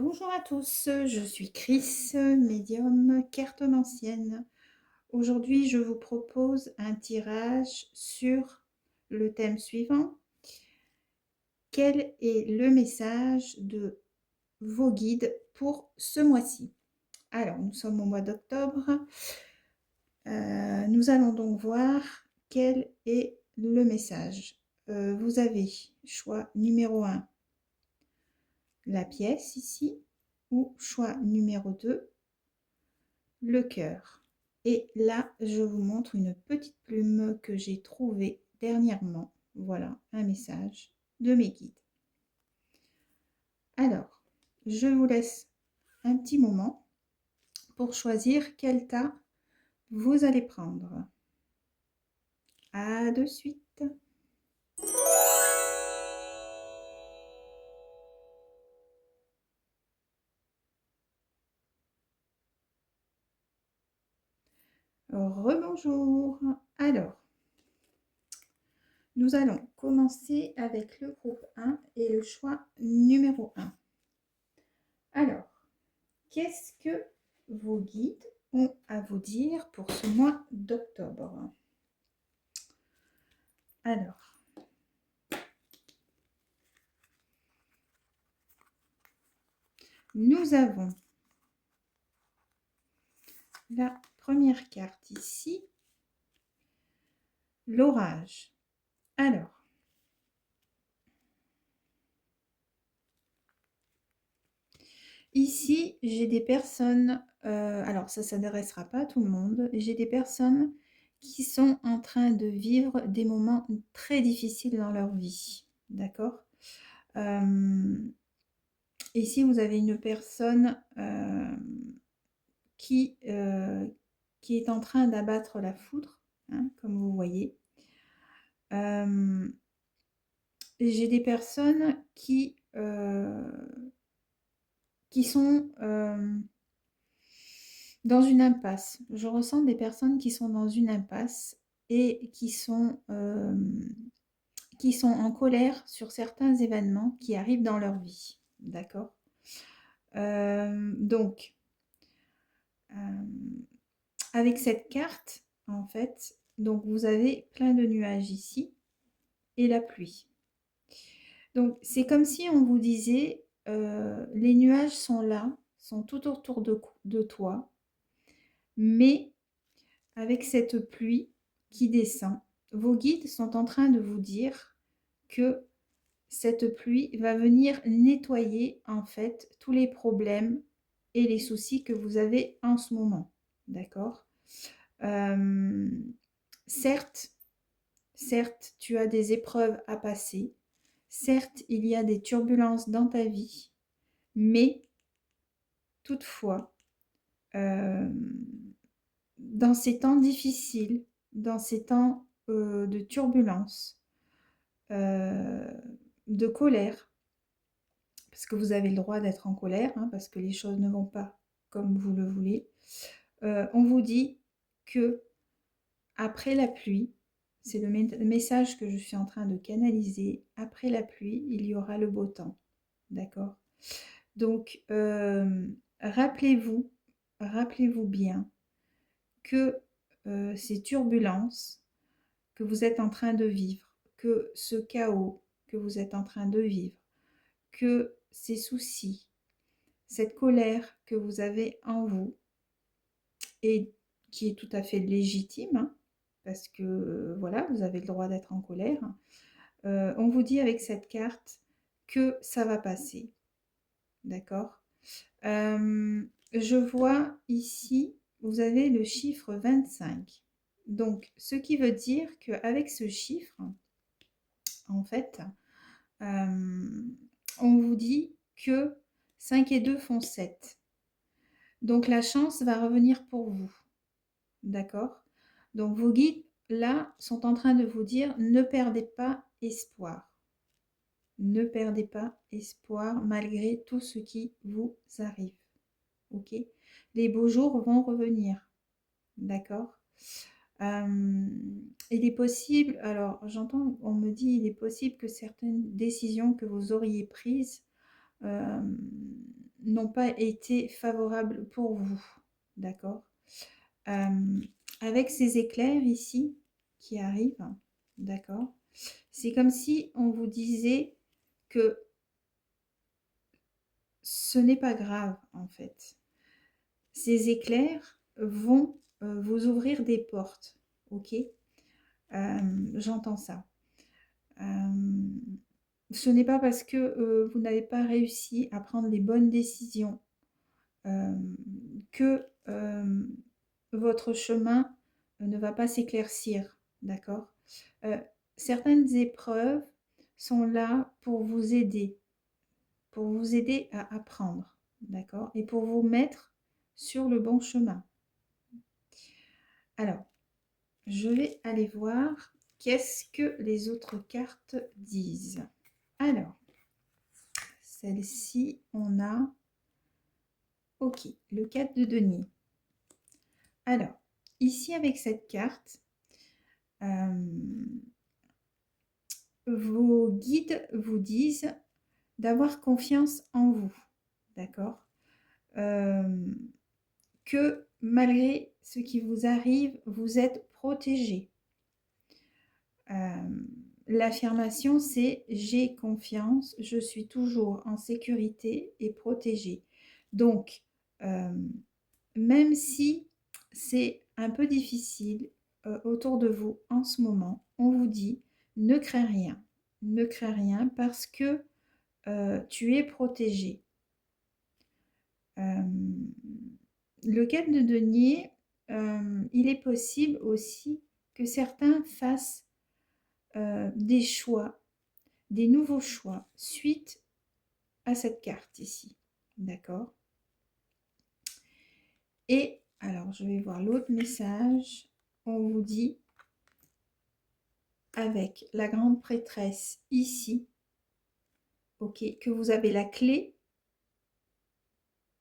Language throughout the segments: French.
Bonjour à tous, je suis Chris, médium cartomancienne. Aujourd'hui, je vous propose un tirage sur le thème suivant. Quel est le message de vos guides pour ce mois-ci? Alors, nous sommes au mois d'octobre. Nous allons donc voir quel est le message. Vous avez choix numéro 1, la pièce ici, ou choix numéro 2, le cœur. Et là, je vous montre une petite plume que j'ai trouvée dernièrement. Voilà, un message de mes guides. Alors, je vous laisse un petit moment pour choisir quel tas vous allez prendre. À de suite. Rebonjour. Alors, nous allons commencer avec le groupe 1 et le choix numéro 1. Alors, qu'est-ce que vos guides ont à vous dire pour ce mois d'octobre? Alors, nous avons la première carte ici, l'orage. Alors, ici, j'ai des personnes, alors ça ne s'adressera pas à tout le monde, j'ai des personnes qui sont en train de vivre des moments très difficiles dans leur vie, d'accord? Ici, vous avez une personne qui est en train d'abattre la foudre, hein, comme vous voyez. J'ai des personnes qui sont dans une impasse. Je ressens des personnes qui sont dans une impasse et qui sont en colère sur certains événements qui arrivent dans leur vie. D'accord? Donc, avec cette carte, en fait, donc vous avez plein de nuages ici et la pluie. Donc, c'est comme si on vous disait, les nuages sont là, sont tout autour de toi, mais avec cette pluie qui descend, vos guides sont en train de vous dire que cette pluie va venir nettoyer en fait tous les problèmes et les soucis que vous avez en ce moment. D'accord? Certes, tu as des épreuves à passer. Certes, il y a des turbulences dans ta vie, mais toutefois, dans ces temps difficiles, dans ces temps de turbulence, de colère, parce que vous avez le droit d'être en colère, hein, parce que les choses ne vont pas comme vous le voulez, on vous dit que après la pluie, c'est le message que je suis en train de canaliser, après la pluie, il y aura le beau temps. D'accord? Donc, rappelez-vous bien que ces turbulences que vous êtes en train de vivre, que ce chaos que vous êtes en train de vivre, que ces soucis, cette colère que vous avez en vous, et qui est tout à fait légitime, hein, parce que voilà, vous avez le droit d'être en colère, on vous dit avec cette carte que ça va passer. D'accord? Je vois ici, vous avez le chiffre 25. Donc, ce qui veut dire qu'avec ce chiffre, en fait, on vous dit que 5 et 2 font 7. Donc, la chance va revenir pour vous. D'accord? Donc, vos guides, là, sont en train de vous dire, ne perdez pas espoir. Ne perdez pas espoir malgré tout ce qui vous arrive. Ok? Les beaux jours vont revenir. D'accord? Il est possible, alors j'entends, on me dit, il est possible que certaines décisions que vous auriez prises n'ont pas été favorables pour vous, d'accord? Avec ces éclairs ici qui arrivent, d'accord? C'est comme si on vous disait que ce n'est pas grave en fait. Ces éclairs vont vous ouvrir des portes, ok? J'entends ça. Ce n'est pas parce que vous n'avez pas réussi à prendre les bonnes décisions que votre chemin ne va pas s'éclaircir, d'accord? Certaines épreuves sont là pour vous aider à apprendre, d'accord? Et pour vous mettre sur le bon chemin. Alors, je vais aller voir qu'est-ce que les autres cartes disent. Alors, celle-ci, on a... Ok, le 4 de denier. Alors, ici avec cette carte, vos guides vous disent d'avoir confiance en vous, d'accord? Que malgré ce qui vous arrive, vous êtes protégé. L'affirmation, c'est « j'ai confiance, je suis toujours en sécurité et protégé ». Donc, même si c'est un peu difficile autour de vous en ce moment, on vous dit ne crains rien. Ne crains rien parce que tu es protégé. Le 4 de denier, il est possible aussi que certains fassent des choix, des nouveaux choix suite à cette carte ici. D'accord? Et alors, je vais voir l'autre message. On vous dit, avec la grande prêtresse ici, ok, que vous avez la clé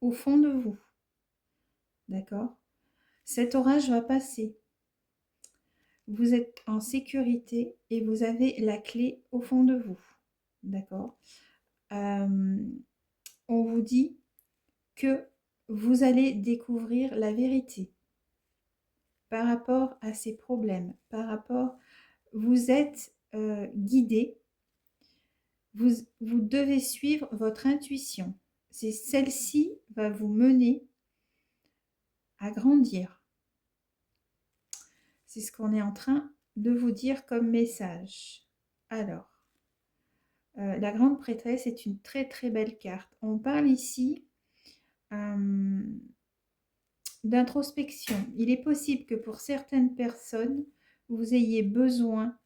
au fond de vous. D'accord? Cet orage va passer. Vous êtes en sécurité et vous avez la clé au fond de vous. D'accord? On vous dit que vous allez découvrir la vérité par rapport à ces problèmes, par rapport, vous êtes guidé, vous devez suivre votre intuition. C'est celle-ci va vous mener à grandir. C'est ce qu'on est en train de vous dire comme message. Alors, la grande prêtresse est une très très belle carte. On parle ici d'introspection. Il est possible que pour certaines personnes, vous ayez besoin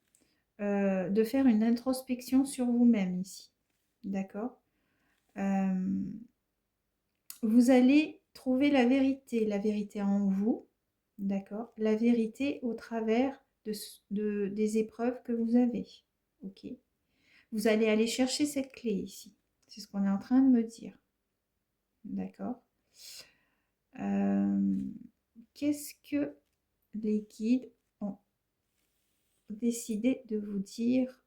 de faire une introspection sur vous-même ici. D'accord? Vous allez trouver la vérité en vous, d'accord? La vérité au travers des épreuves que vous avez. Ok? Vous allez aller chercher cette clé ici. C'est ce qu'on est en train de me dire. D'accord? Qu'est-ce que les guides ont décidé de vous dire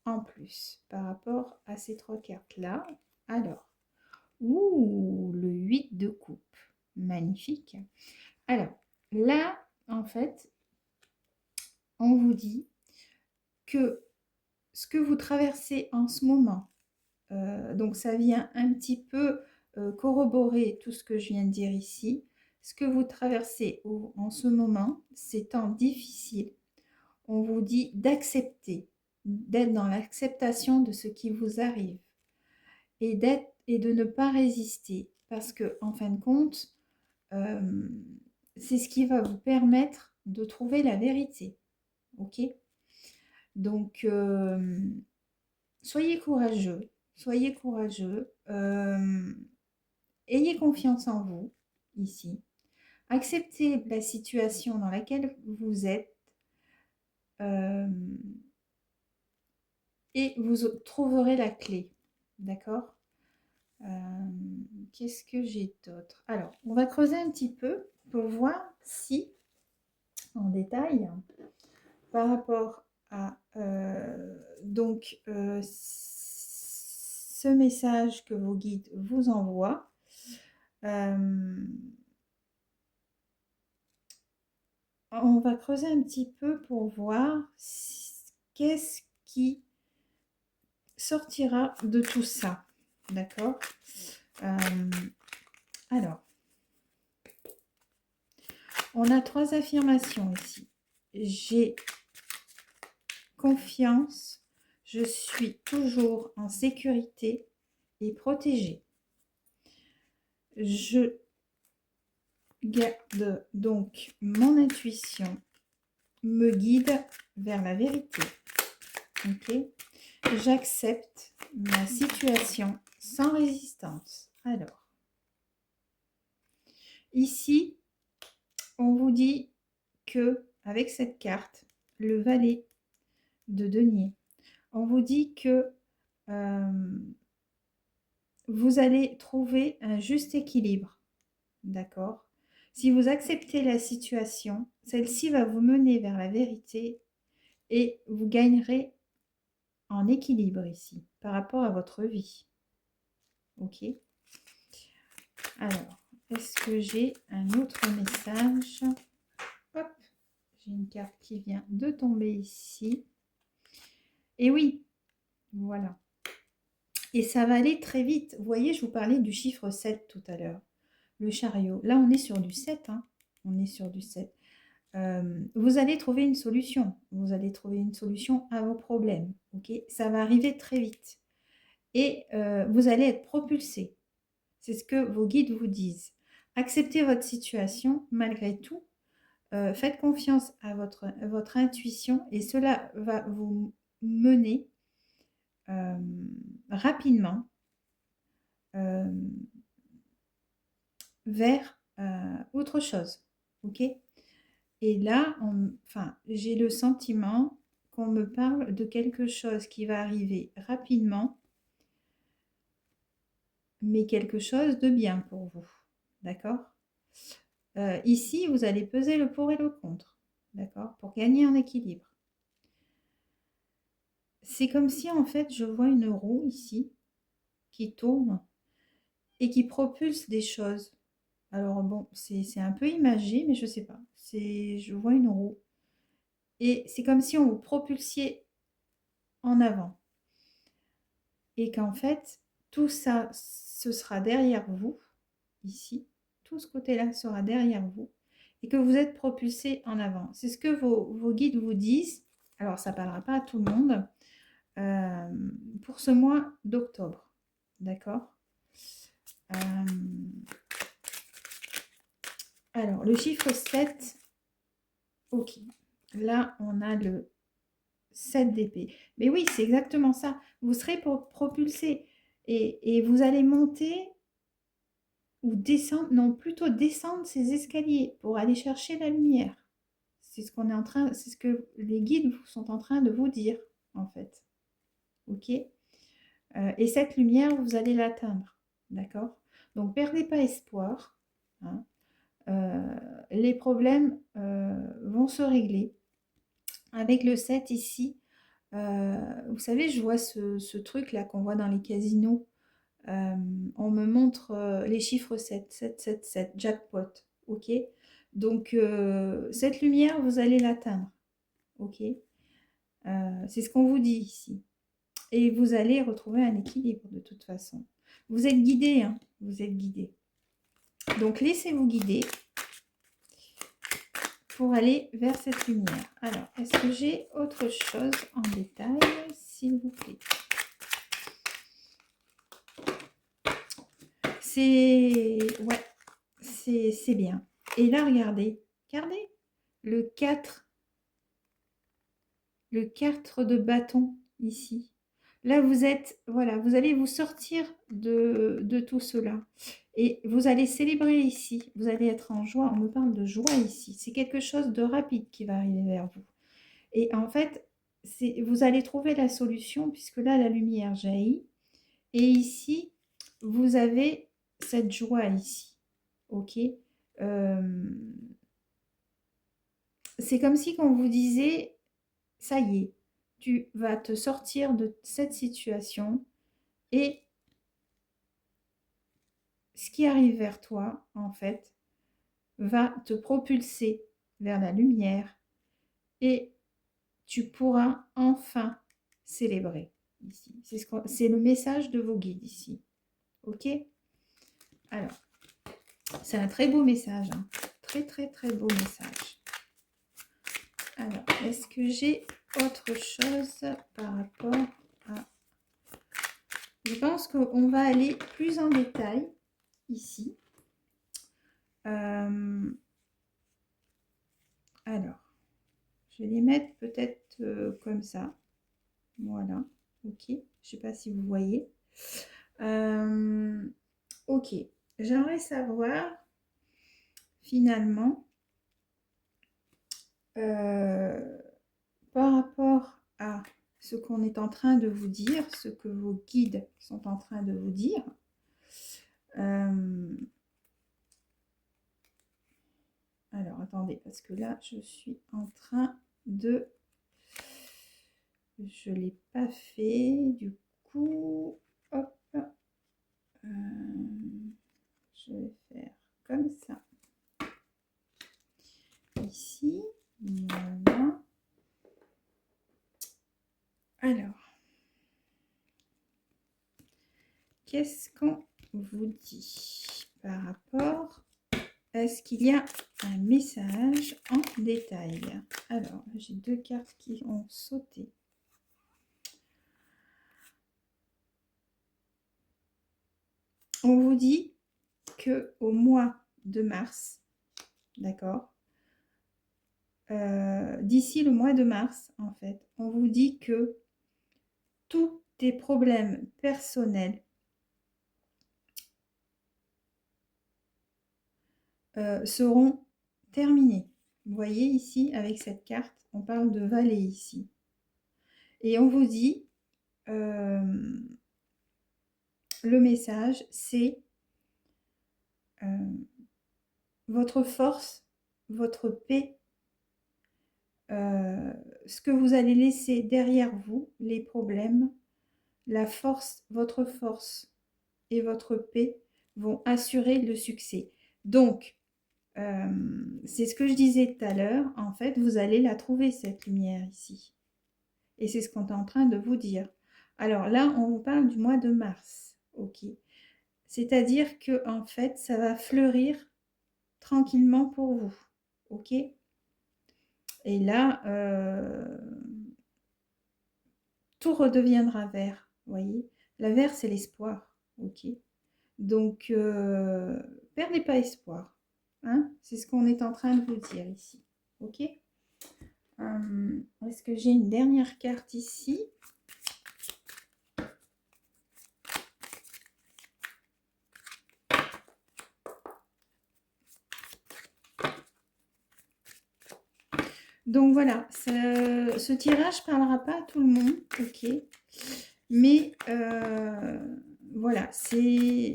en plus par rapport à ces trois cartes-là? Alors, le 8 de coupe. Magnifique. Alors, là, en fait, on vous dit que ce que vous traversez en ce moment, donc ça vient un petit peu corroborer tout ce que je viens de dire ici. Ce que vous traversez en ce moment, ces temps difficiles, on vous dit d'accepter, d'être dans l'acceptation de ce qui vous arrive et de ne pas résister parce que en fin de compte, c'est ce qui va vous permettre de trouver la vérité. Ok? Donc, soyez courageux, soyez courageux. Ayez confiance en vous, ici. Acceptez la situation dans laquelle vous êtes et vous trouverez la clé. D'accord? Qu'est-ce que j'ai d'autre? Alors, on va creuser un petit peu pour voir si, en détail, par rapport à donc ce message que vos guides vous envoient. On va creuser un petit peu pour voir qu'est-ce qui sortira de tout ça. D'accord? Alors, on a 3 affirmations ici. J'ai confiance, je suis toujours en sécurité et protégée. Je garde donc mon intuition, me guide vers la vérité. Ok? J'accepte ma situation sans résistance. Alors, ici, on vous dit que avec cette carte, le valet de denier, on vous dit que vous allez trouver un juste équilibre. D'accord? Si vous acceptez la situation, celle-ci va vous mener vers la vérité et vous gagnerez en équilibre ici par rapport à votre vie. Ok? Alors, est-ce que j'ai un autre message? Hop, j'ai une carte qui vient de tomber ici. Et oui, voilà. Et ça va aller très vite. Vous voyez, je vous parlais du chiffre 7 tout à l'heure. Le chariot. Là, on est sur du 7. Hein. On est sur du 7. Vous allez trouver une solution. Vous allez trouver une solution à vos problèmes. Ok? Ça va arriver très vite. Et vous allez être propulsé. C'est ce que vos guides vous disent. Acceptez votre situation malgré tout. Faites confiance à votre intuition et cela va vous mener rapidement vers autre chose. Ok? Et là, j'ai le sentiment qu'on me parle de quelque chose qui va arriver rapidement, mais quelque chose de bien pour vous. D'accord? Ici, vous allez peser le pour et le contre. D'accord? Pour gagner en équilibre. C'est comme si, en fait, je vois une roue ici qui tourne et qui propulse des choses. Alors, bon, c'est un peu imagé, mais je ne sais pas. Je vois une roue. Et c'est comme si on vous propulsiez en avant. Et qu'en fait, tout ça, ce sera derrière vous, ici. Tout ce côté-là sera derrière vous. Et que vous êtes propulsé en avant. C'est ce que vos guides vous disent. Alors, ça ne parlera pas à tout le monde. Pour ce mois d'octobre. D'accord? Alors, le chiffre 7. Ok. Là, on a le 7 d'épée. Mais oui, c'est exactement ça. Vous serez propulsé et vous allez monter ou descendre, non, plutôt descendre ces escaliers pour aller chercher la lumière. C'est ce qu'on est en train, c'est ce que les guides sont en train de vous dire, en fait. Ok? Et cette lumière, vous allez l'atteindre. D'accord? Donc, perdez pas espoir. Hein. Les problèmes vont se régler. Avec le 7 ici, vous savez, je vois ce truc-là qu'on voit dans les casinos. On me montre les chiffres 7, 7, 7, 7, jackpot. Ok? Donc, cette lumière, vous allez l'atteindre. Ok? C'est ce qu'on vous dit ici. Et vous allez retrouver un équilibre de toute façon. Vous êtes guidé, hein? Vous êtes guidé. Donc, laissez-vous guider pour aller vers cette lumière. Alors, est-ce que j'ai autre chose en détail, s'il vous plaît? Ouais, c'est bien. Et là, regardez, le 4 de bâton ici. Là, vous êtes, voilà, vous allez vous sortir de tout cela. Et vous allez célébrer ici. Vous allez être en joie. On me parle de joie ici. C'est quelque chose de rapide qui va arriver vers vous. Et en fait, vous allez trouver la solution puisque là, la lumière jaillit. Et ici, vous avez cette joie ici. Ok? C'est comme si on vous disait, ça y est, tu vas te sortir de cette situation et ce qui arrive vers toi, en fait, va te propulser vers la lumière et tu pourras enfin célébrer ici. C'est le message de vos guides ici. Ok? Alors, c'est un très beau message. Hein. Très, très, très beau message. Alors, est-ce que j'ai autre chose par rapport à... Je pense qu'on va aller plus en détail ici. Alors, je vais les mettre peut-être comme ça. Voilà. Ok. Je ne sais pas si vous voyez. Ok. J'aimerais savoir, finalement, par rapport à ce qu'on est en train de vous dire, ce que vos guides sont en train de vous dire. Alors, attendez, parce que là, je suis en train de... Je ne l'ai pas fait, du coup, hop, je vais faire comme ça. Ici, voilà. Alors, qu'est-ce qu'on vous dit par rapport... Est-ce qu'il y a un message en détail? Alors, j'ai 2 cartes qui ont sauté. On vous dit que au mois de mars, d'accord, d'ici le mois de mars, en fait, on vous dit que tous tes problèmes personnels seront terminés. Vous voyez ici, avec cette carte, on parle de vallée ici. Et on vous dit, le message, c'est votre force, votre paix, ce que vous allez laisser derrière vous, les problèmes, la force, votre force et votre paix vont assurer le succès. Donc, c'est ce que je disais tout à l'heure, en fait, vous allez la trouver, cette lumière ici. Et c'est ce qu'on est en train de vous dire. Alors là, on vous parle du mois de mars, ok. C'est-à-dire que, en fait, ça va fleurir tranquillement pour vous, ok. Et là, tout redeviendra vert, vous voyez. La vert, c'est l'espoir, ok. Donc, perdez pas espoir. Hein, c'est ce qu'on est en train de vous dire ici. Ok. Est-ce que j'ai une dernière carte ici? Donc voilà, ce tirage ne parlera pas à tout le monde, ok. Mais voilà, c'est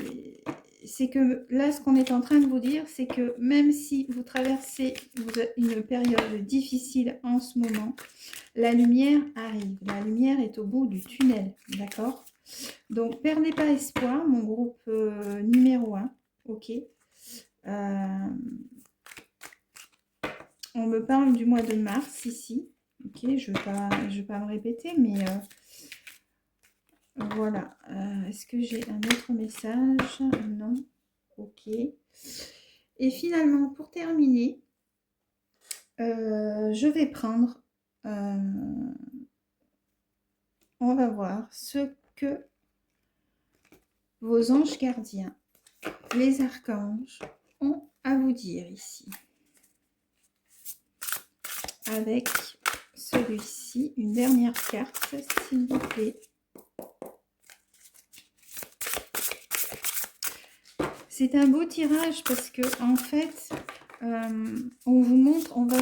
que là, ce qu'on est en train de vous dire, c'est que même si vous traversez une période difficile en ce moment, la lumière arrive. La lumière est au bout du tunnel, d'accord? Donc, perdez pas espoir, mon groupe numéro 1, ok? On me parle du mois de mars ici, ok? Je vais pas me répéter, mais voilà. Est-ce que j'ai un autre message? Non. Ok. Et finalement, pour terminer, je vais prendre... on va voir ce que vos anges gardiens, les archanges, ont à vous dire ici. Avec celui-ci, une dernière carte, s'il vous plaît. C'est un beau tirage parce que en fait, on vous montre, on va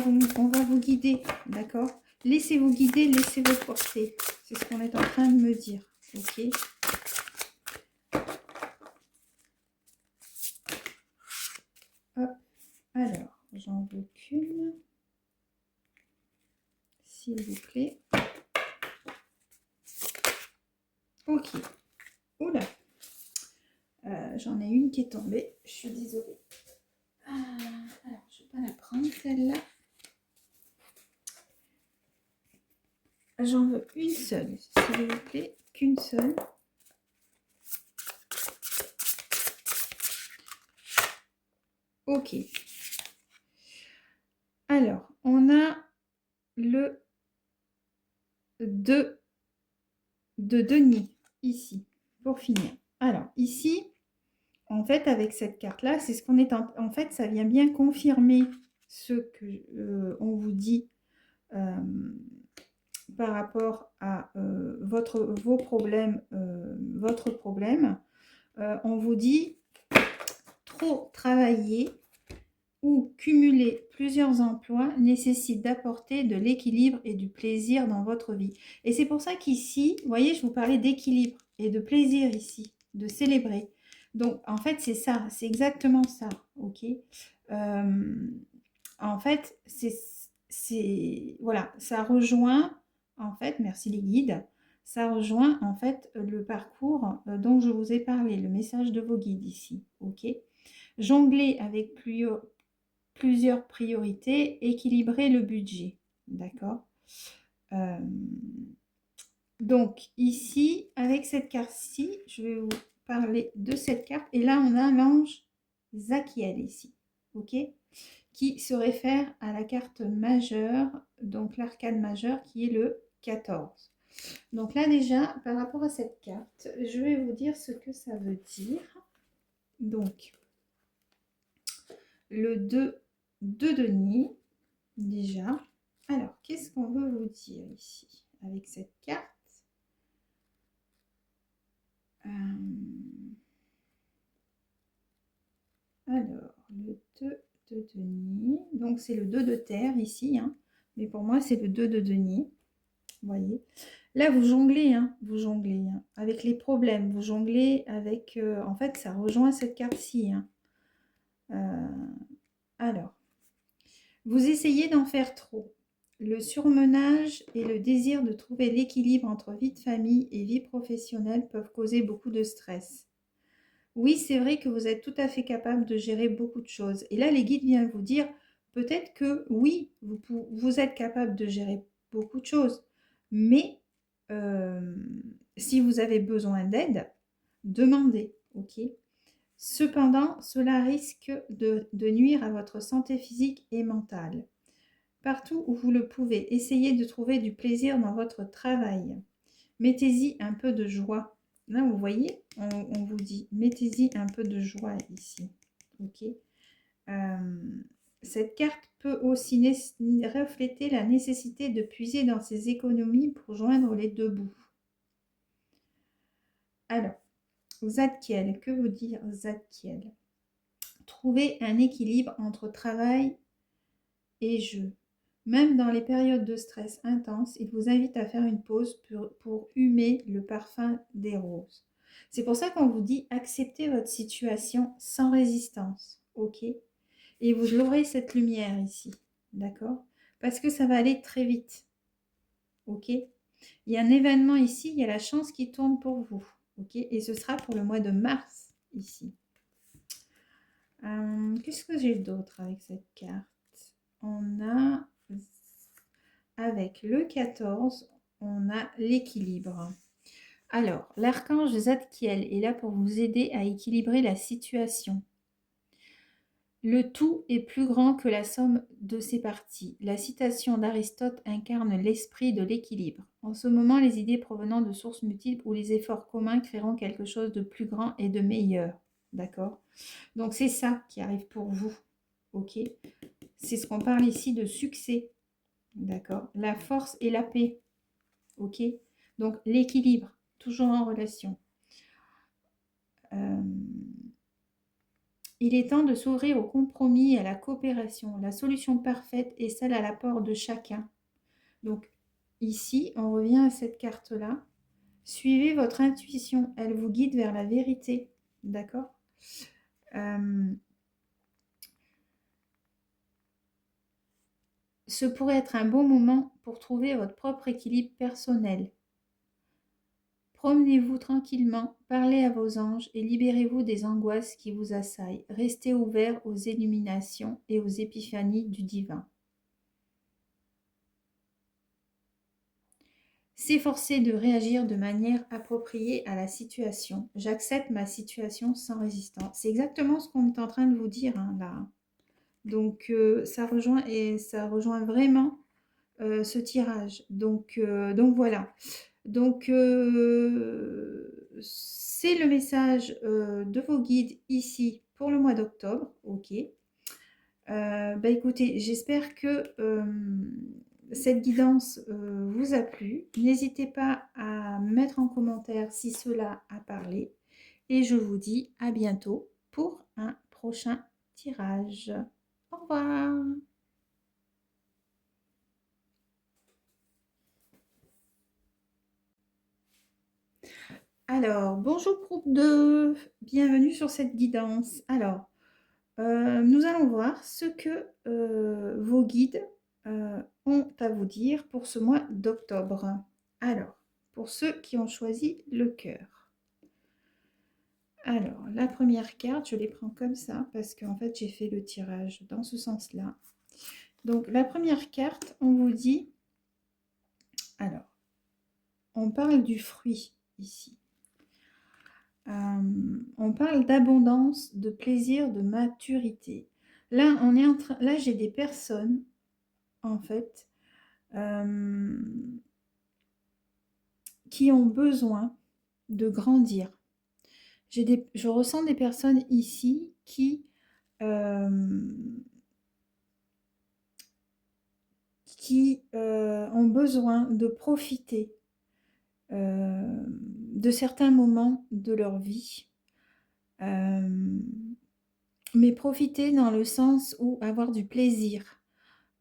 vous guider, d'accord? Laissez-vous guider, laissez-vous porter. C'est ce qu'on est en train de me dire, ok? Hop, alors, j'en veux qu'une, s'il vous plaît. Ok. Oula. J'en ai une qui est tombée. Je suis désolée. Alors, je ne vais pas la prendre, celle-là. J'en veux une seule, s'il vous plaît. Qu'une seule. Ok. Alors, on a le 2 de denier ici, pour finir. Alors, ici, en fait, avec cette carte-là, c'est ce qu'on est en fait, ça vient bien confirmer ce que on vous dit par rapport à vos problèmes, votre problème. On vous dit trop travailler ou cumuler plusieurs emplois nécessite d'apporter de l'équilibre et du plaisir dans votre vie. Et c'est pour ça qu'ici, vous voyez, je vous parlais d'équilibre et de plaisir ici, de célébrer. Donc, en fait, c'est ça, c'est exactement ça, ok. En fait, voilà, ça rejoint, en fait, merci les guides, ça rejoint, en fait, le parcours dont je vous ai parlé, le message de vos guides ici, ok. Jongler avec plusieurs priorités, équilibrer le budget, d'accord. Donc ici, avec cette carte-ci, je vais vous parler de cette carte. Et là, on a l'ange Zachiel ici, ok, qui se réfère à la carte majeure, donc l'arcane majeure qui est le 14. Donc là déjà, par rapport à cette carte, je vais vous dire ce que ça veut dire. Donc, le 2 de denier, déjà. Alors, qu'est-ce qu'on veut vous dire ici avec cette carte? Alors, le 2 de denier. Donc, c'est le 2 de terre ici. Hein. Mais pour moi, c'est le 2 de denier. Vous voyez. Là, vous jonglez. Hein, vous jonglez hein, avec les problèmes. Vous jonglez avec... en fait, ça rejoint cette carte-ci. Hein. Alors, vous essayez d'en faire trop. Le surmenage et le désir de trouver l'équilibre entre vie de famille et vie professionnelle peuvent causer beaucoup de stress. Oui, c'est vrai que vous êtes tout à fait capable de gérer beaucoup de choses. Et là, les guides viennent vous dire, peut-être que oui, vous êtes capable de gérer beaucoup de choses. Mais si vous avez besoin d'aide, demandez, ok? Cependant, cela risque de nuire à votre santé physique et mentale. Partout où vous le pouvez, essayez de trouver du plaisir dans votre travail. Mettez-y un peu de joie. Là, vous voyez, on vous dit, mettez-y un peu de joie ici. Ok. Cette carte peut aussi refléter la nécessité de puiser dans ses économies pour joindre les deux bouts. Alors, Zadkiel, que veut dire Zadkiel? Trouver un équilibre entre travail et jeu. Même dans les périodes de stress intense, il vous invite à faire une pause pour humer le parfum des roses. C'est pour ça qu'on vous dit acceptez votre situation sans résistance, ok? Et vous aurez cette lumière ici, d'accord? Parce que ça va aller très vite, ok? Il y a un événement ici, il y a la chance qui tourne pour vous, ok? Et ce sera pour le mois de mars ici. Qu'est-ce que j'ai d'autre avec cette carte? On a, avec le 14, on a l'équilibre. Alors, l'archange Zadkiel est là pour vous aider à équilibrer la situation. Le tout est plus grand que la somme de ses parties. La citation d'Aristote incarne l'esprit de l'équilibre. En ce moment, les idées provenant de sources multiples ou les efforts communs créeront quelque chose de plus grand et de meilleur. D'accord? Donc, c'est ça qui arrive pour vous. Ok? C'est ce qu'on parle ici de succès. D'accord? La force et la paix. Ok? Donc, l'équilibre, toujours en relation. Il est temps de s'ouvrir au compromis et à la coopération. La solution parfaite est celle à l'apport de chacun. Donc, ici, on revient à cette carte-là. Suivez votre intuition. Elle vous guide vers la vérité. D'accord? Ce pourrait être un bon moment pour trouver votre propre équilibre personnel. Promenez-vous tranquillement, parlez à vos anges et libérez-vous des angoisses qui vous assaillent. Restez ouvert aux illuminations et aux épiphanies du divin. S'efforcer de réagir de manière appropriée à la situation. J'accepte ma situation sans résistance. C'est exactement ce qu'on est en train de vous dire hein, là. Donc ça rejoint vraiment ce tirage. Donc voilà. Donc c'est le message de vos guides ici pour le mois d'octobre. Ok. Bah écoutez, j'espère que cette guidance vous a plu. N'hésitez pas à mettre en commentaire si cela a parlé. Et je vous dis à bientôt pour un prochain tirage. Au revoir. Alors, bonjour groupe 2, bienvenue sur cette guidance. Alors, nous allons voir ce que vos guides ont à vous dire pour ce mois d'octobre. Alors, pour ceux qui ont choisi le cœur. Alors, la première carte, je les prends comme ça parce qu'en fait, j'ai fait le tirage dans ce sens-là. Donc, la première carte, on vous dit... Alors, on parle du fruit ici. On parle d'abondance, de plaisir, de maturité. Là, là j'ai des personnes, en fait, qui ont besoin de grandir. Je ressens des personnes ici qui ont besoin de profiter de certains moments de leur vie. Mais profiter dans le sens où avoir du plaisir.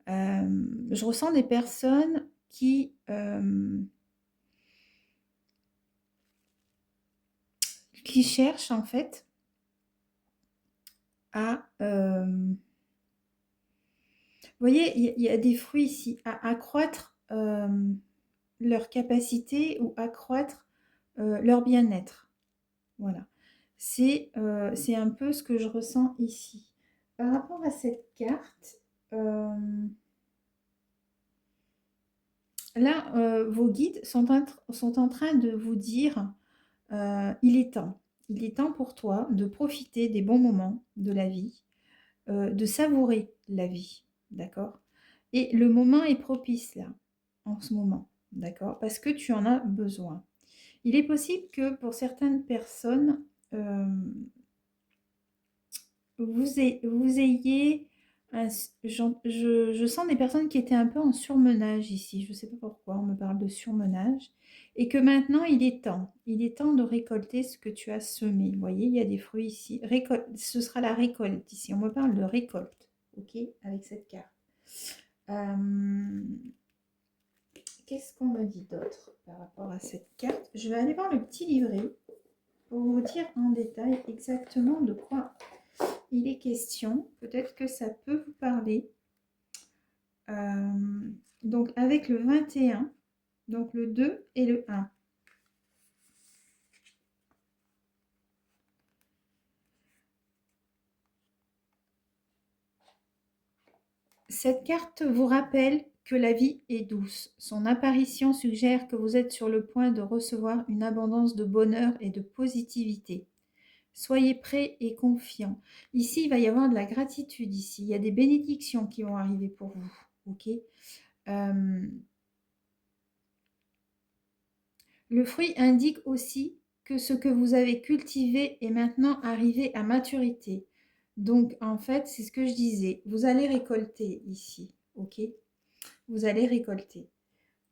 Je ressens des personnes qui cherchent en fait à... vous voyez, il y a des fruits ici, à accroître leur capacité ou accroître leur bien-être. Voilà. C'est un peu ce que je ressens ici. Par rapport à cette carte, là, vos guides sont en train de vous dire il est temps. Il est temps pour toi de profiter des bons moments de la vie, de savourer la vie, d'accord? Et le moment est propice là, en ce moment, d'accord? Parce que tu en as besoin. Il est possible que pour certaines personnes, vous ayez... je sens des personnes qui étaient un peu en surmenage ici. Je ne sais pas pourquoi on me parle de surmenage. Et que maintenant, il est temps. Il est temps de récolter ce que tu as semé. Vous voyez, il y a des fruits ici. Ce sera la récolte ici. On me parle de récolte. OK, avec cette carte. Qu'est-ce qu'on me dit d'autre par rapport à cette carte? Je vais aller voir le petit livret pour vous dire en détail exactement de quoi il est question. Peut-être que ça peut vous parler. Donc avec le 21, donc le 2 et le 1. Cette carte vous rappelle que la vie est douce. Son apparition suggère que vous êtes sur le point de recevoir une abondance de bonheur et de positivité. Soyez prêts et confiants. Ici, il va y avoir de la gratitude. Ici, il y a des bénédictions qui vont arriver pour vous. Ok. Le fruit indique aussi que ce que vous avez cultivé est maintenant arrivé à maturité. Donc, en fait, c'est ce que je disais. Vous allez récolter ici. Ok. Vous allez récolter.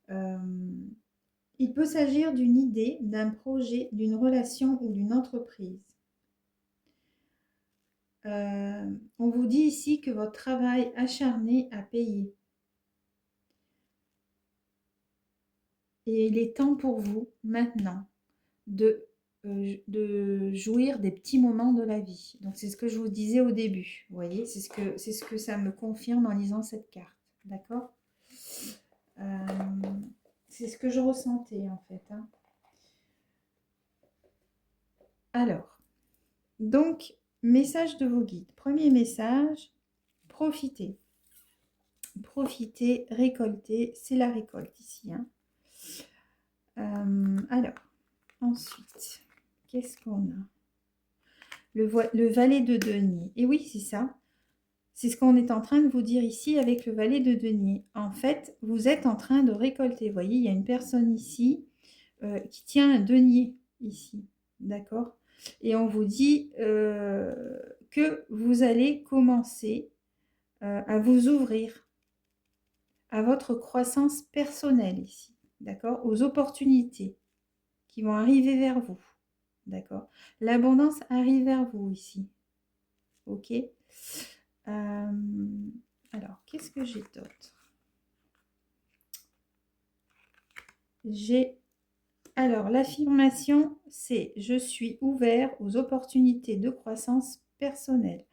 Il peut s'agir d'une idée, d'un projet, d'une relation ou d'une entreprise. On vous dit ici que votre travail acharné a payé. Et il est temps pour vous, maintenant, de jouir des petits moments de la vie. Donc, c'est ce que je vous disais au début. Vous voyez, c'est ce que ça me confirme en lisant cette carte. D'accord? C'est ce que je ressentais, en fait. Hein. Alors, donc, message de vos guides. Premier message, profitez. Profitez, récoltez. C'est la récolte ici. Hein. Alors, ensuite, qu'est-ce qu'on a? Le valet de denier. Et oui, c'est ça. C'est ce qu'on est en train de vous dire ici avec le valet de denier. En fait, vous êtes en train de récolter. Vous voyez, il y a une personne ici qui tient un denier ici. D'accord? Et on vous dit que vous allez commencer à vous ouvrir à votre croissance personnelle ici. D'accord? Aux opportunités qui vont arriver vers vous. D'accord? L'abondance arrive vers vous ici. Ok? Alors, qu'est-ce que j'ai d'autre? Alors, l'affirmation, c'est « Je suis ouvert aux opportunités de croissance personnelle ».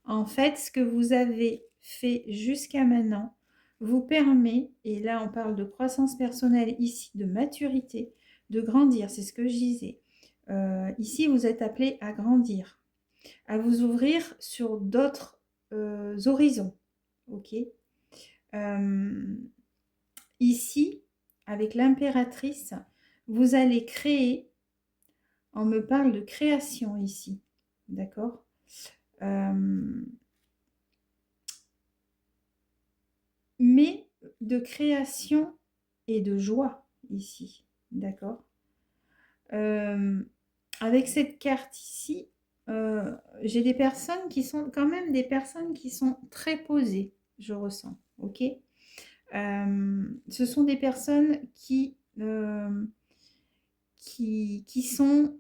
En fait, ce que vous avez fait jusqu'à maintenant vous permet, et là on parle de croissance personnelle ici, de maturité, de grandir, c'est ce que je disais. Ici, vous êtes appelé à grandir, à vous ouvrir sur d'autres horizons. Ok. Ici, avec l'impératrice, vous allez créer, on me parle de création ici, d'accord? Mais de création et de joie ici, d'accord? Avec cette carte ici, j'ai des personnes qui sont quand même des personnes qui sont très posées, je ressens, ok? Ce sont des personnes qui sont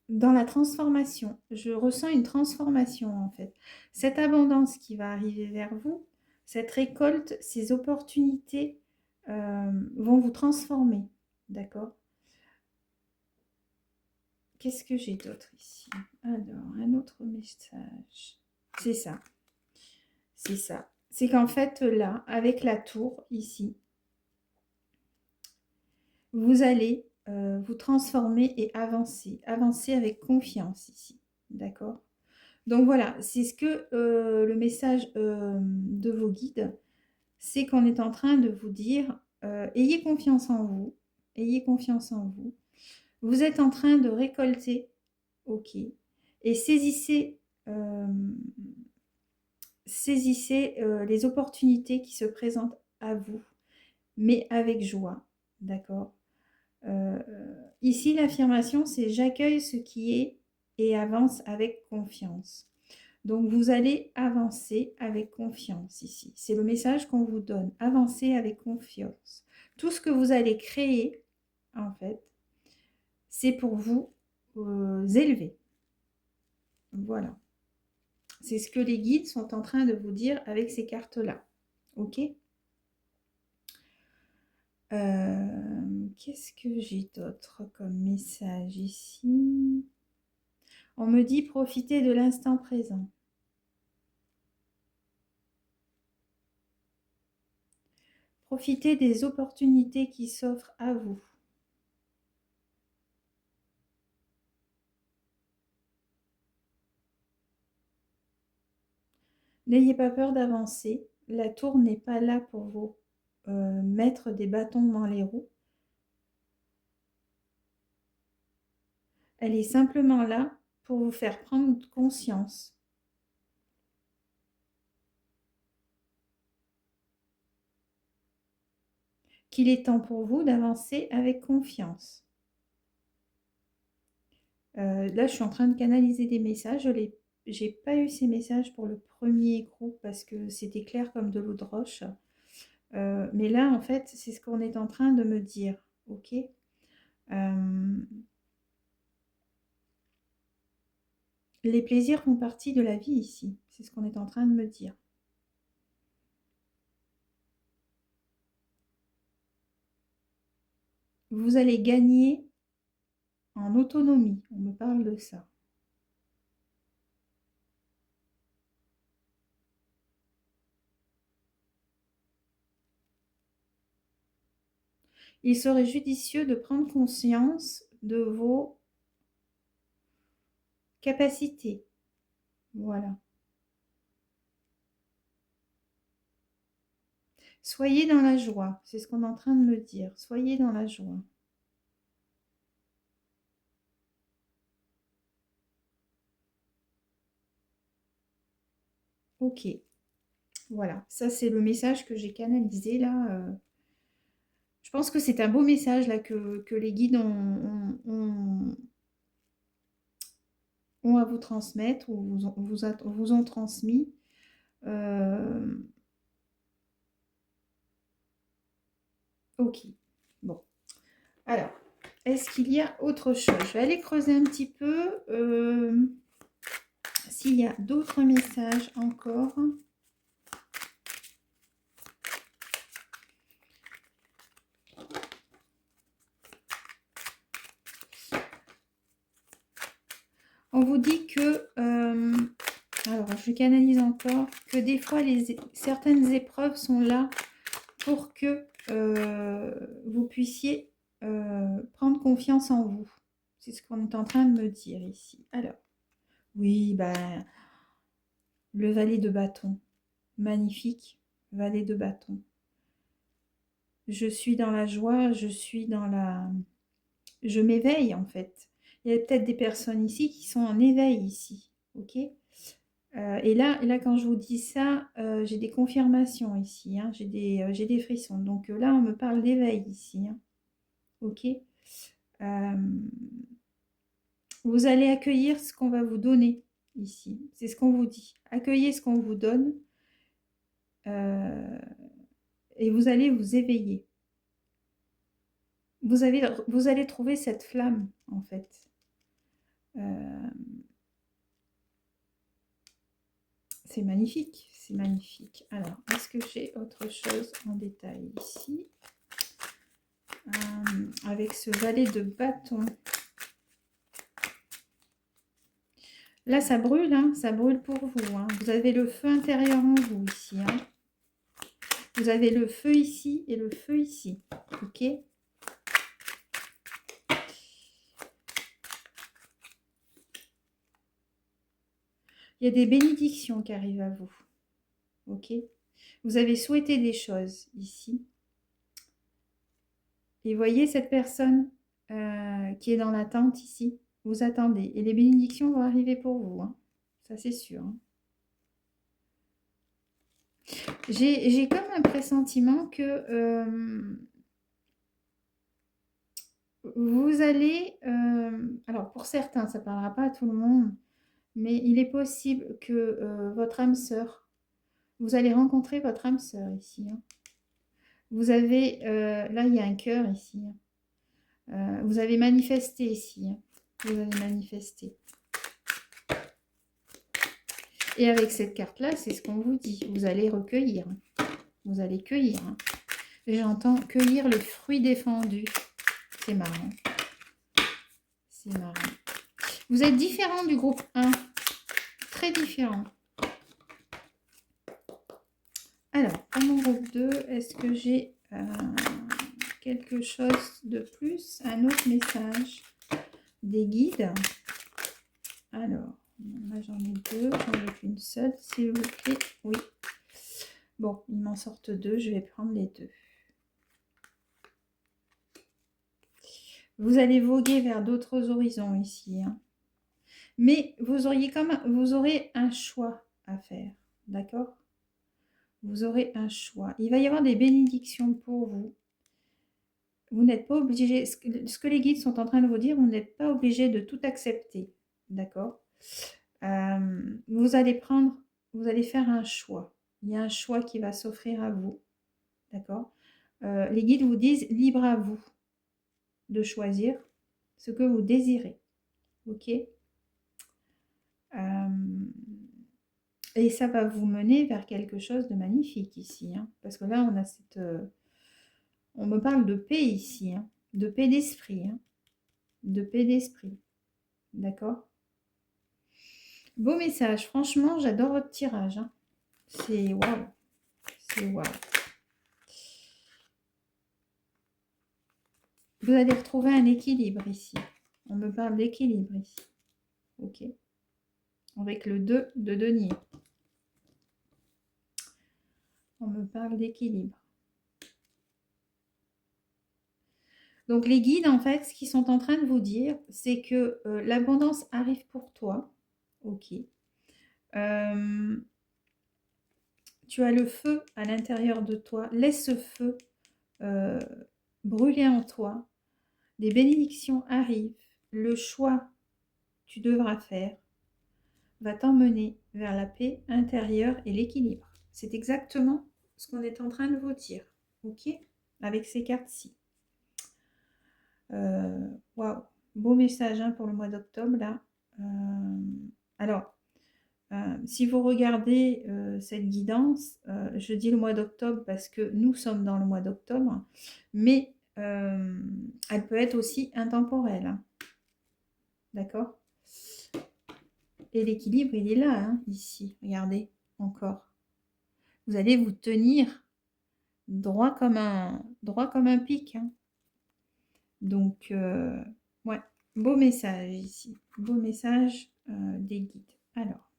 dans la transformation. Je ressens une transformation en fait. Cette abondance qui va arriver vers vous, cette récolte, ces opportunités vont vous transformer. D'accord? Qu'est-ce que j'ai d'autre ici? Alors, un autre message. C'est ça. C'est ça. C'est qu'en fait, là, avec la tour, ici, vous allez vous transformer et avancer. Avancer avec confiance ici. D'accord? Donc voilà, c'est ce que le message de vos guides, c'est qu'on est en train de vous dire, ayez confiance en vous. Ayez confiance en vous. Vous êtes en train de récolter, ok, et saisissez, les opportunités qui se présentent à vous, mais avec joie, d'accord? Ici, l'affirmation, c'est « j'accueille ce qui est et avance avec confiance ». Donc, vous allez avancer avec confiance ici. C'est le message qu'on vous donne. Avancez avec confiance. Tout ce que vous allez créer, en fait, c'est pour vous élever. Voilà. C'est ce que les guides sont en train de vous dire avec ces cartes-là. Ok? Qu'est-ce que j'ai d'autre comme message ici? On me dit profitez de l'instant présent. Profitez des opportunités qui s'offrent à vous. N'ayez pas peur d'avancer. La tour n'est pas là pour vous mettre des bâtons dans les roues. Elle est simplement là pour vous faire prendre conscience qu'il est temps pour vous d'avancer avec confiance. Là, je suis en train de canaliser des messages. Je n'ai pas eu ces messages pour le premier groupe parce que c'était clair comme de l'eau de roche. Mais là, en fait, c'est ce qu'on est en train de me dire. Ok. Les plaisirs font partie de la vie ici. C'est ce qu'on est en train de me dire. Vous allez gagner en autonomie. On me parle de ça. Il serait judicieux de prendre conscience de vos capacités. Voilà. Soyez dans la joie, c'est ce qu'on est en train de me dire. Soyez dans la joie. Ok, voilà. Ça, c'est le message que j'ai canalisé là. Je pense que c'est un beau message là que les guides ont à vous transmettre ou vous ont transmis. Ok, bon. Alors, est-ce qu'il y a autre chose? Je vais aller creuser un petit peu s'il y a d'autres messages encore. On vous dit que, alors je canalise encore, que des fois certaines épreuves sont là pour que vous puissiez prendre confiance en vous. C'est ce qu'on est en train de me dire ici. Alors, oui, ben, le valet de bâton, magnifique, valet de bâton. Je suis dans la joie, je suis dans la... Je m'éveille en fait. Il y a peut-être des personnes ici qui sont en éveil ici, ok? Et là, quand je vous dis ça, j'ai des confirmations ici, hein, j'ai des frissons. Donc là, on me parle d'éveil ici, hein, ok? Vous allez accueillir ce qu'on va vous donner ici. C'est ce qu'on vous dit. Accueillez ce qu'on vous donne et vous allez vous éveiller. Vous allez trouver cette flamme, en fait. C'est magnifique, c'est magnifique. Alors, est-ce que j'ai autre chose en détail ici avec ce valet de bâton. Là, ça brûle, hein, ça brûle pour vous. Hein. Vous avez le feu intérieur en vous ici. Hein. Vous avez le feu ici et le feu ici. Ok ? Il y a des bénédictions qui arrivent à vous. Ok ? Vous avez souhaité des choses ici. Et voyez cette personne qui est dans l'attente ici. Vous attendez. Et les bénédictions vont arriver pour vous. Hein. Ça, c'est sûr. Hein. J'ai comme un pressentiment que vous allez... alors, pour certains, ça ne parlera pas à tout le monde, mais il est possible que votre âme sœur, vous allez rencontrer votre âme sœur ici. Hein. Vous avez... là, il y a un cœur ici. Hein. Vous avez manifesté ici. Hein. Vous avez manifesté. Et avec cette carte-là, c'est ce qu'on vous dit. Vous allez recueillir. Vous allez cueillir. Hein. J'entends cueillir le fruit défendu. C'est marrant. C'est marrant. Vous êtes différent du groupe 1. Très différent. Alors, pour mon groupe 2, est-ce que j'ai quelque chose de plus? Un autre message des guides. Alors, là j'en ai deux, j'en veux qu'une seule, s'il vous plaît. Oui. Bon, il m'en sortent deux, je vais prendre les deux. Vous allez voguer vers d'autres horizons ici. Hein. Mais vous aurez un choix à faire. D'accord? Vous aurez un choix. Il va y avoir des bénédictions pour vous. Vous n'êtes pas obligé, ce que les guides sont en train de vous dire, vous n'êtes pas obligé de tout accepter. D'accord? Vous allez faire un choix. Il y a un choix qui va s'offrir à vous. D'accord? Les guides vous disent, libre à vous de choisir ce que vous désirez. Ok? Et ça va vous mener vers quelque chose de magnifique ici. Hein, parce que là, on a cette... on me parle de paix ici. Hein, de paix d'esprit. Hein, de paix d'esprit. D'accord? Beau message. Franchement, j'adore votre tirage. Hein. C'est waouh. C'est waouh. Vous allez retrouver un équilibre ici. On me parle d'équilibre ici. Ok. Avec le 2 de denier. On me parle d'équilibre. Donc les guides, en fait, ce qu'ils sont en train de vous dire, c'est que l'abondance arrive pour toi. Ok. Tu as le feu à l'intérieur de toi. Laisse ce feu brûler en toi. Des bénédictions arrivent. Le choix que tu devras faire va t'emmener vers la paix intérieure et l'équilibre. C'est exactement ce qu'on est en train de vous dire. Ok? Avec ces cartes-ci. Waouh! Beau message hein, pour le mois d'octobre, là. Alors, si vous regardez cette guidance, je dis le mois d'octobre parce que nous sommes dans le mois d'octobre, mais elle peut être aussi intemporelle. Hein. D'accord? Et l'équilibre, il est là, hein, ici. Regardez, encore. Vous allez vous tenir droit comme un pic. Hein. Donc, ouais, beau message ici. Beau message des guides. Alors,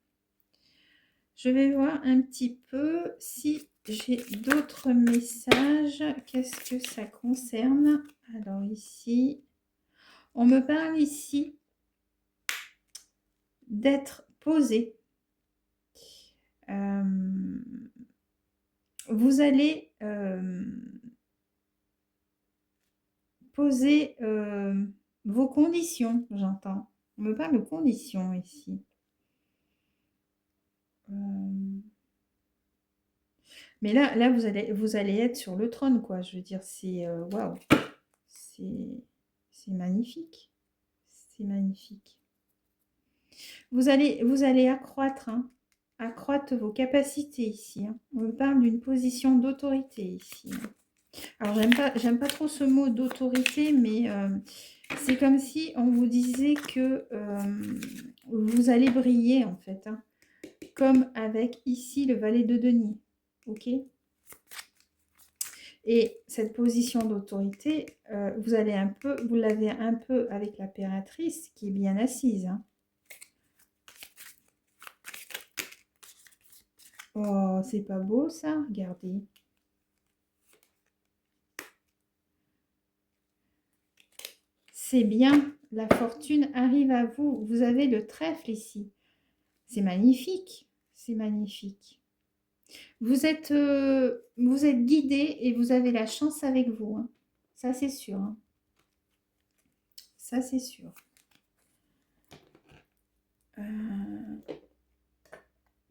je vais voir un petit peu si j'ai d'autres messages. Qu'est-ce que ça concerne? Alors ici, on me parle ici d'être posé. Vous allez poser vos conditions, j'entends. On me parle de conditions ici. Mais là vous allez être sur le trône, quoi. Je veux dire, c'est waouh, c'est magnifique, c'est magnifique. Vous allez accroître, hein, accroître vos capacités ici. Hein. On me parle d'une position d'autorité ici. Hein. Alors j'aime pas trop ce mot d'autorité, mais c'est comme si on vous disait que vous allez briller en fait, hein, comme avec ici le valet de denier. Ok? Et cette position d'autorité, vous l'avez un peu avec l'impératrice qui est bien assise. Hein. Oh, c'est pas beau ça? Regardez. C'est bien, la fortune arrive à vous. Vous avez le trèfle ici. C'est magnifique, c'est magnifique. Vous êtes guidé et vous avez la chance avec vous. Hein. Ça, c'est sûr. Hein. Ça, c'est sûr.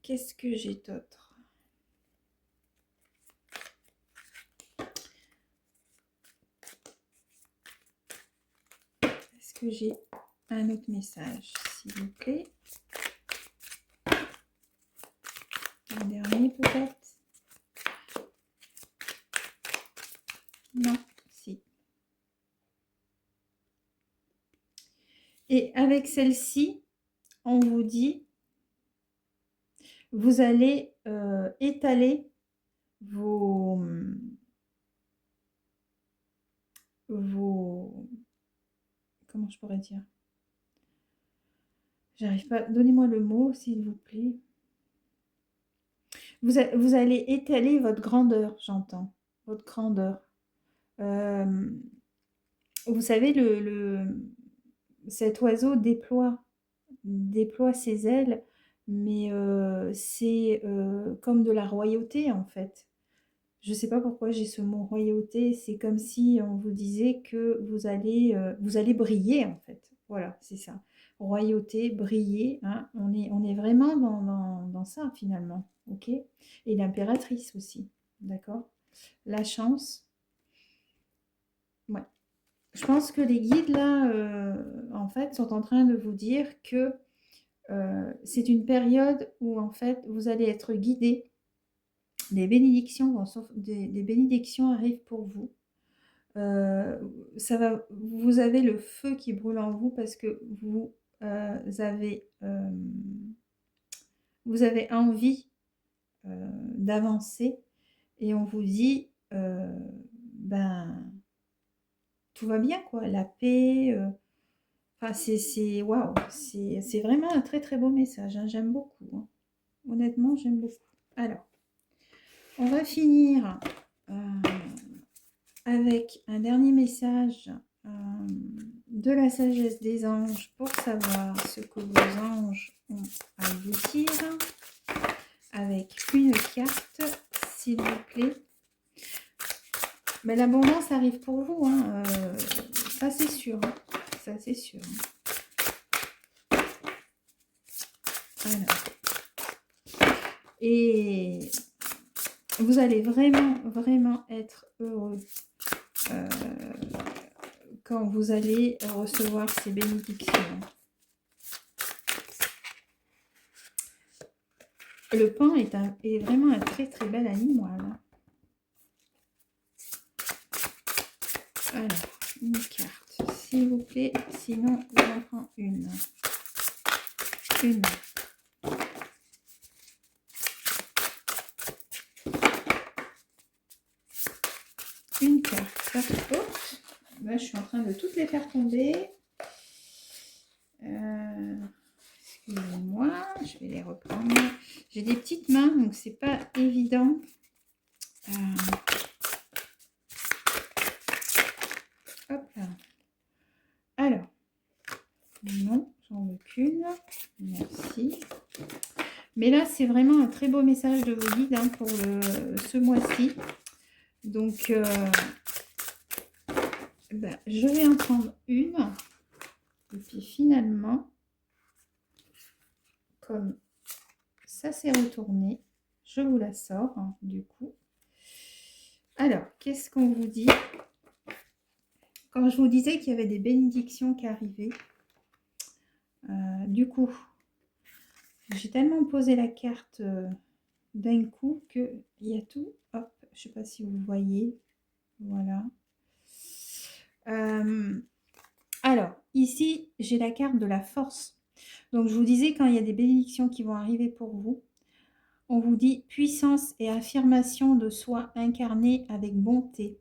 Qu'est-ce que j'ai d'autre? Est-ce que j'ai un autre message, s'il vous plaît? Un dernier, peut-être? Non, si. Et avec celle-ci, on vous dit, vous allez étaler vos comment je pourrais dire? J'arrive pas. Donnez-moi le mot, s'il vous plaît. Vous allez étaler votre grandeur, j'entends. Votre grandeur. Vous savez, cet oiseau déploie ses ailes, mais c'est comme de la royauté, en fait. Je ne sais pas pourquoi j'ai ce mot royauté. C'est comme si on vous disait que vous allez briller, en fait. Voilà, c'est ça. Royauté, briller. Hein, on est vraiment dans ça, finalement. OK? Et l'impératrice aussi. D'accord? La chance. Ouais. Je pense que les guides, là, en fait, sont en train de vous dire que c'est une période où, en fait, vous allez être guidé. Des bénédictions arrivent pour vous. Vous avez le feu qui brûle en vous parce que vous avez envie d'avancer et on vous dit ben tout va bien, quoi. La paix. Enfin, waouh, c'est vraiment un très très beau message, hein. J'aime beaucoup, hein. Honnêtement, j'aime beaucoup. Alors, on va finir avec un dernier message de la sagesse des anges pour savoir ce que vos anges ont à vous dire. Avec une carte, s'il vous plaît. Mais l'abondance arrive pour vous, hein. Ça c'est sûr, hein. Ça c'est sûr. Alors. Et vous allez vraiment, vraiment être heureux quand vous allez recevoir ces bénédictions. Le paon est vraiment un très, très bel animal. Alors, une carte, s'il vous plaît. Sinon, j'en prends une. Une. Une carte. Oups. Là, je suis en train de toutes les faire tomber. Excusez-moi, je vais les reprendre. J'ai des petites mains, donc c'est pas évident. Hop là. Alors, non, j'en veux qu'une. Merci. Mais là, c'est vraiment un très beau message de vos guides, hein, pour ce mois-ci. Donc, je vais en prendre une. Et puis finalement, comme ça s'est retourné, je vous la sors, hein, du coup. Alors, qu'est-ce qu'on vous dit? Quand je vous disais qu'il y avait des bénédictions qui arrivaient, du coup, j'ai tellement posé la carte d'un coup qu'il y a tout. Hop, je ne sais pas si vous voyez. Voilà. Alors, ici, j'ai la carte de la force. Donc, je vous disais, quand il y a des bénédictions qui vont arriver pour vous, on vous dit puissance et affirmation de soi incarnée avec bonté.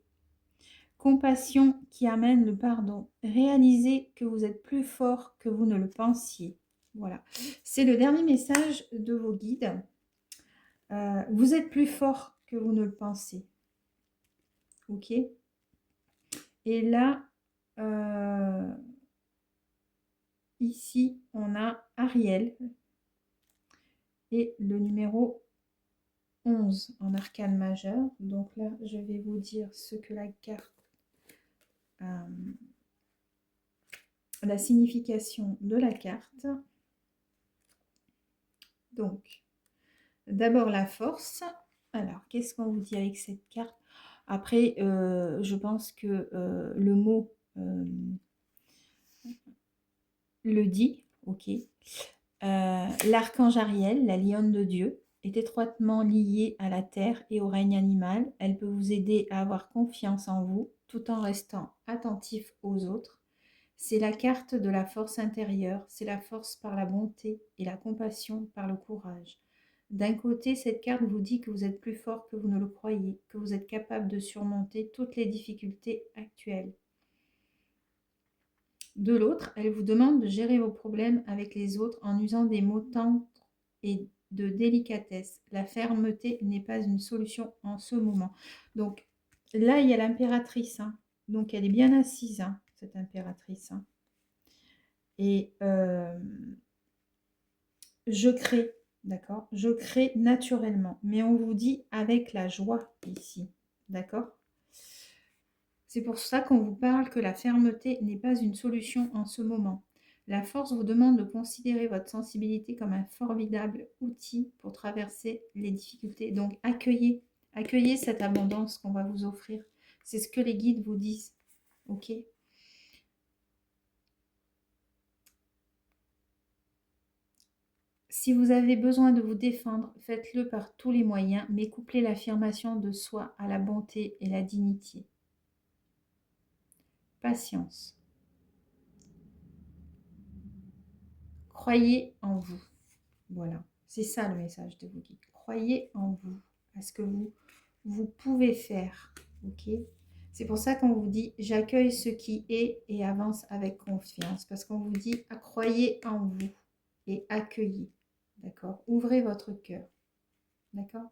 Compassion qui amène le pardon. Réalisez que vous êtes plus fort que vous ne le pensiez. Voilà. C'est le dernier message de vos guides. Vous êtes plus fort que vous ne le pensez. Ok? Et là, ici, on a Ariel et le numéro 11 en arcane majeur. Donc là, je vais vous dire ce que la carte, la signification de la carte. Donc, d'abord la force. Alors, qu'est-ce qu'on vous dit avec cette carte? Après, je pense que le mot le dit, ok. L'archange Ariel, la lionne de Dieu, est étroitement liée à la terre et au règne animal. Elle peut vous aider à avoir confiance en vous tout en restant attentif aux autres. C'est la carte de la force intérieure, c'est la force par la bonté et la compassion par le courage. D'un côté, cette carte vous dit que vous êtes plus fort que vous ne le croyez, que vous êtes capable de surmonter toutes les difficultés actuelles. De l'autre, elle vous demande de gérer vos problèmes avec les autres en usant des mots tendres et de délicatesse. La fermeté n'est pas une solution en ce moment. Donc là, il y a l'impératrice, hein. Donc elle est bien assise, hein, cette impératrice, hein. Et je crée, d'accord? Je crée naturellement. Mais on vous dit avec la joie ici, d'accord? C'est pour ça qu'on vous parle que la fermeté n'est pas une solution en ce moment. La force vous demande de considérer votre sensibilité comme un formidable outil pour traverser les difficultés. Donc accueillez cette abondance qu'on va vous offrir. C'est ce que les guides vous disent. Ok? Si vous avez besoin de vous défendre, faites-le par tous les moyens, mais couplez l'affirmation de soi à la bonté et la dignité. Patience. Croyez en vous. Voilà, c'est ça le message de vos guides. Croyez en vous, à ce que vous pouvez faire. Ok? C'est pour ça qu'on vous dit j'accueille ce qui est et avance avec confiance. Parce qu'on vous dit croyez en vous et accueillez. D'accord? Ouvrez votre cœur. D'accord?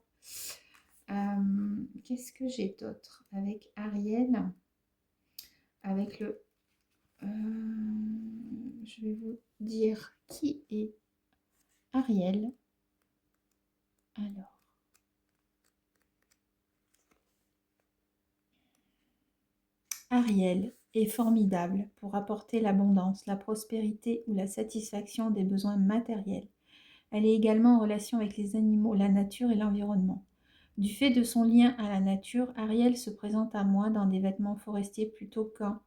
Qu'est-ce que j'ai d'autre avec Ariel? Avec le... je vais vous dire qui est Ariel. Alors, Ariel est formidable pour apporter l'abondance, la prospérité ou la satisfaction des besoins matériels. Elle est également en relation avec les animaux, la nature et l'environnement. Du fait de son lien à la nature, Ariel se présente à moi dans des vêtements forestiers plutôt qu'en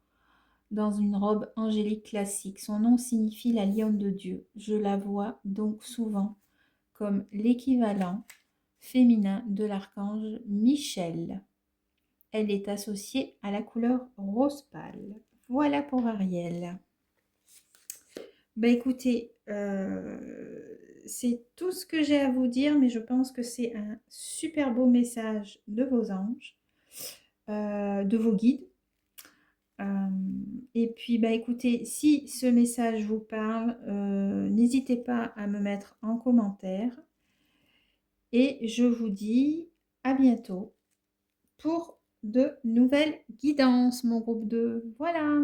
dans une robe angélique classique. Son nom signifie la lionne de Dieu. Je la vois donc souvent comme l'équivalent féminin de l'archange Michel. Elle est associée à la couleur rose pâle. Voilà pour Ariel. Ben écoutez, c'est tout ce que j'ai à vous dire, mais je pense que c'est un super beau message de vos anges, de vos guides. Et puis, bah, écoutez, si ce message vous parle, n'hésitez pas à me mettre en commentaire. Et je vous dis à bientôt pour de nouvelles guidances, mon groupe 2. Voilà.